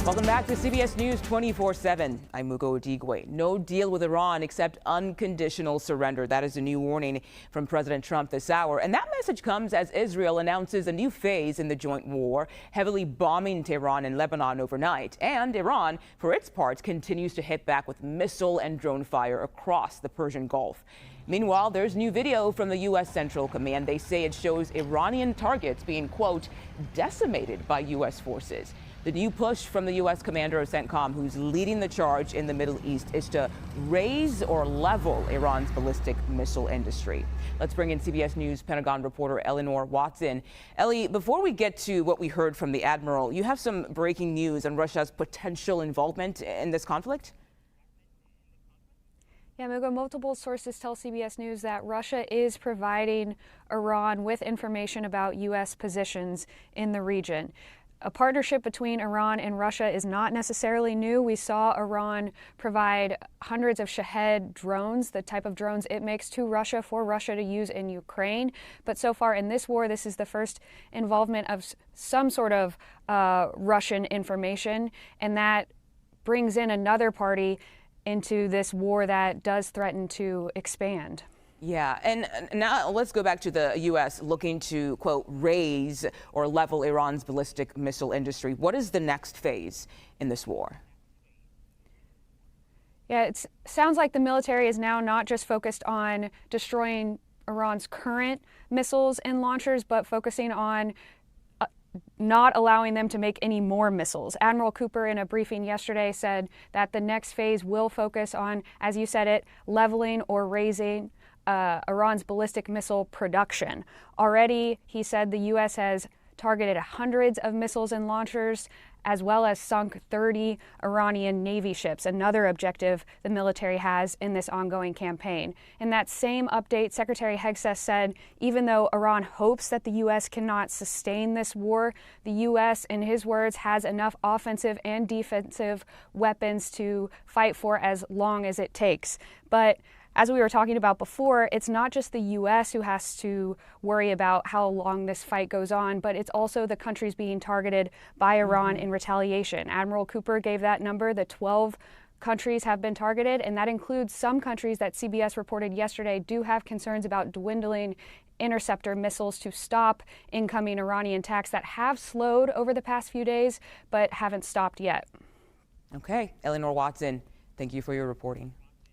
Welcome back to CBS News 24/7. I'm Mugo Odigwe. No deal with Iran except unconditional surrender. That is a new warning from President Trump this hour. And that message comes as Israel announces a new phase in the joint war, heavily bombing Tehran and Lebanon overnight. And Iran, for its part, continues to hit back with missile and drone fire across the Persian Gulf. Meanwhile, there's new video from the U.S. Central Command. They say it shows Iranian targets being, quote, decimated by U.S. forces. The new push from the U.S. commander of CENTCOM, who's leading the charge in the Middle East, is to raise or level Iran's ballistic missile industry. Let's bring in CBS News Pentagon reporter Eleanor Watson. Ellie, before we get to what we heard from the admiral, you have some breaking news on Russia's potential involvement in this conflict? Yeah, Mugo, multiple sources tell CBS News that Russia is providing Iran with information about U.S. positions in the region. A partnership between Iran and Russia is not necessarily new. We saw Iran provide hundreds of Shahed drones, the type of drones it makes, to Russia for Russia to use in Ukraine. But so far in this war, this is the first involvement of some sort of Russian information, and that brings in another party into this war that does threaten to expand. Yeah, and now let's go back to the U.S. looking to, quote, raise or level Iran's ballistic missile industry. What is the next phase in this war? Yeah, it sounds like the military is now not just focused on destroying Iran's current missiles and launchers, but focusing on not allowing them to make any more missiles. Admiral Cooper, in a briefing yesterday, said that the next phase will focus on, as you said it, leveling or raising Iran's ballistic missile production. Already, he said the U.S. has targeted hundreds of missiles and launchers, as well as sunk 30 Iranian Navy ships, another objective the military has in this ongoing campaign. In that same update, Secretary Hegseth said even though Iran hopes that the U.S. cannot sustain this war, the U.S., in his words, has enough offensive and defensive weapons to fight for as long as it takes. But as we were talking about before, it's not just the U.S. who has to worry about how long this fight goes on, but it's also the countries being targeted by Iran in retaliation. Admiral Cooper gave that number. The 12 countries have been targeted, and that includes some countries that CBS reported yesterday do have concerns about dwindling interceptor missiles to stop incoming Iranian attacks that have slowed over the past few days, but haven't stopped yet. Okay, Eleanor Watson, thank you for your reporting.